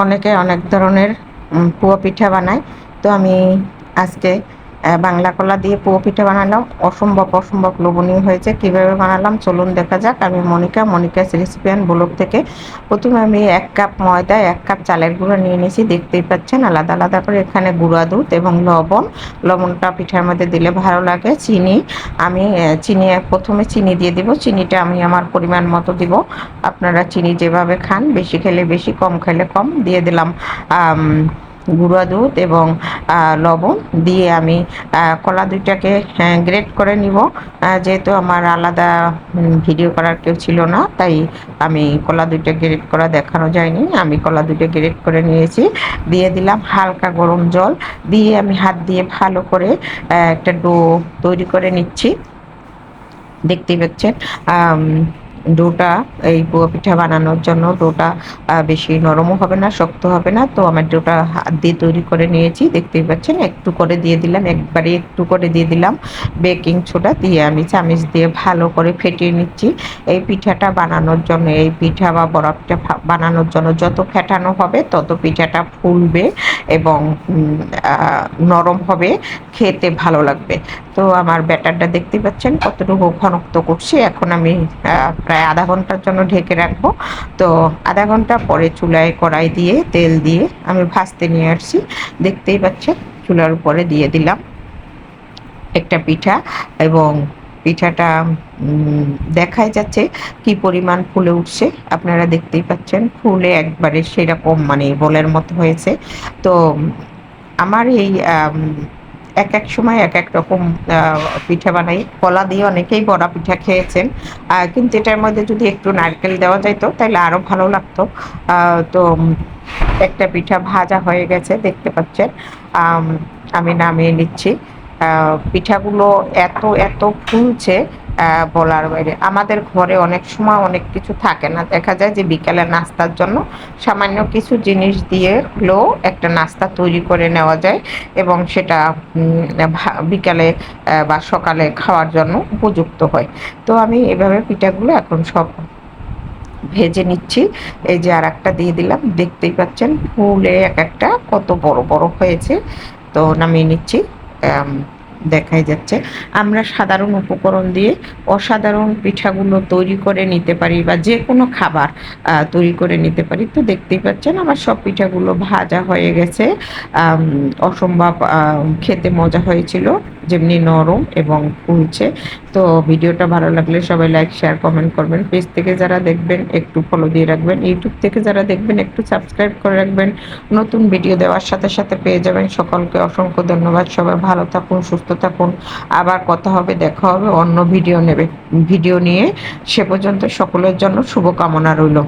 অনেকে অনেক ধরনের পুয়া পিঠা বানায়। তো আমি আজকে বাংলা কলা দিয়ে পুয়া পিঠা বানালাম। অসম্ভব অসম্ভব লোভনীয় হয়েছে। কিভাবে বানালাম চলুন দেখা যাক। আমি মনিকাস রেসিপি অ্যান্ড ব্লগ থেকে। প্রথমে আমি 1 কাপ ময়দা, 1 কাপ চালের গুঁড়া নিয়ে নিয়েছি, দেখতেই পাচ্ছেন আলাদা আলাদা করে। এখানে গুঁড়া দুধ এবং লবণটা পিঠার মধ্যে দিলে ভালো লাগে। চিনি, আমি চিনি প্রথমে চিনি দিয়ে দিব। চিনিটা আমি আমার পরিমাণ মতো দিব। আপনারা চিনি যেভাবে খান, বেশি খেলে বেশি, কম খেলে কম। দিয়ে দিলাম গুঁড়া দুধ এবং লবণ দিয়ে আমি কলা দুইটাকে গ্রেট করে নিব। যেহেতু আমার আলাদা ভিডিও করার কেউ ছিল না, তাই আমি কলা দুইটা গ্রেট করা দেখানো যায়নি। আমি কলা দুইটা গ্রেট করে নিয়েছি। দিয়ে দিলাম হালকা গরম জল, দিয়ে আমি হাত দিয়ে ভালো করে একটা ডো তৈরি করে নিচ্ছি। দেখতেই পাচ্ছেন ডোটা, এই পুয়া পিঠা বানানোর জন্য ডোটা বেশি নরমও হবে না, শক্ত হবে না। তো আমার ডোটা হাত দিয়ে তৈরি করে নিয়েছি, দেখতেই পাচ্ছেন। একটু করে দিয়ে দিলাম, একবারে একটু করে দিয়ে দিলাম বেকিং সোডা, দিয়ে আমি চামচ দিয়ে ভালো করে ফেটিয়ে নিচ্ছি। এই পিঠাটা বানানোর জন্য, এই পিঠা বা বড়া পিঠা বানানোর জন্য যত ফেটানো হবে তত পিঠাটা ফুলবে এবং নরম হবে, খেতে ভালো লাগবে। তো আমার ব্যাটারটা দেখতে পাচ্ছেন কতটুকু ঘনত্ব করছি। এখন আমি প্রায় আধা ঘন্টার জন্য ঢেকে রাখবো। তো আধা ঘন্টা পরে চুলায় কড়াই দিয়ে তেল দিয়ে আমি ভাজতে নিয়ে আসছি। দেখতেই পাচ্ছেন চুলার উপরে দিয়ে দিলাম একটা পিঠা, এবং পিঠাটা দেখাই যাচ্ছে কি পরিমাণ ফুলে উঠছে। আপনারা দেখতেই পাচ্ছেন ফুলে একবারে সেরকম মানে বলের মতো হয়েছে। তো আমার এই এক এক সময় এক এক রকম পিঠা বানাই। কলা দিয়ে অনেকেই বড়া পিঠা খেয়েছেন, কিন্তু এটার মধ্যে যদি একটু নারকেল দেওয়া যাইতো তাহলে আরো ভালো লাগতো। তো একটা পিঠা ভাজা হয়ে গেছে, দেখতে পাচ্ছেন। আমি নামিয়ে নিচ্ছি। পিঠাগুলো এত এত ফুলছে বলার বাইরে। আমাদের ঘরে অনেক সময় অনেক কিছু থাকে না, দেখা যায় যে বিকালে নাস্তার জন্য সামান্য কিছু জিনিস দিয়ে হলেও একটা নাস্তা তৈরি করে নেওয়া যায়, এবং সেটা বিকালে বা সকালে খাওয়ার জন্য উপযুক্ত হয়। তো আমি এভাবে পিঠাগুলো এখন সব ভেজে নিচ্ছি। এই যে আর একটা দিয়ে দিলাম, দেখতেই পাচ্ছেন ফুলে এক একটা কত বড় বড় হয়েছে। তো নামিয়ে নিচ্ছি। দেখাই যাচ্ছে আমরা সাধারণ উপকরণ দিয়ে অসাধারণ পিঠাগুলো তৈরি করে নিতে পারি, বা যে কোনো খাবার তৈরি করে নিতে পারি। তো দেখতেই পাচ্ছেন আমার সব পিঠাগুলো ভাজা হয়ে গেছে। অসম্ভব খেতে মজা হয়েছিল, যেমনি নরম এবং ফুলছে। তো ভিডিওটা ভালো লাগলে সবাই লাইক, শেয়ার, কমেন্ট করবেন। পেজ থেকে যারা দেখবেন একটু ফলো দিয়ে রাখবেন, ইউটিউব থেকে যারা দেখবেন একটু সাবস্ক্রাইব করে রাখবেন। নতুন ভিডিও দেওয়ার সাথে সাথে পেয়ে যাবেন। সকলকে অসংখ্য ধন্যবাদ। সবাই ভালো থাকুন, সুস্থ থাকুন। আবার কথা হবে, দেখা হবে অন্য ভিডিও নিয়ে। সে পর্যন্ত সকলের জন্য শুভকামনা রইল।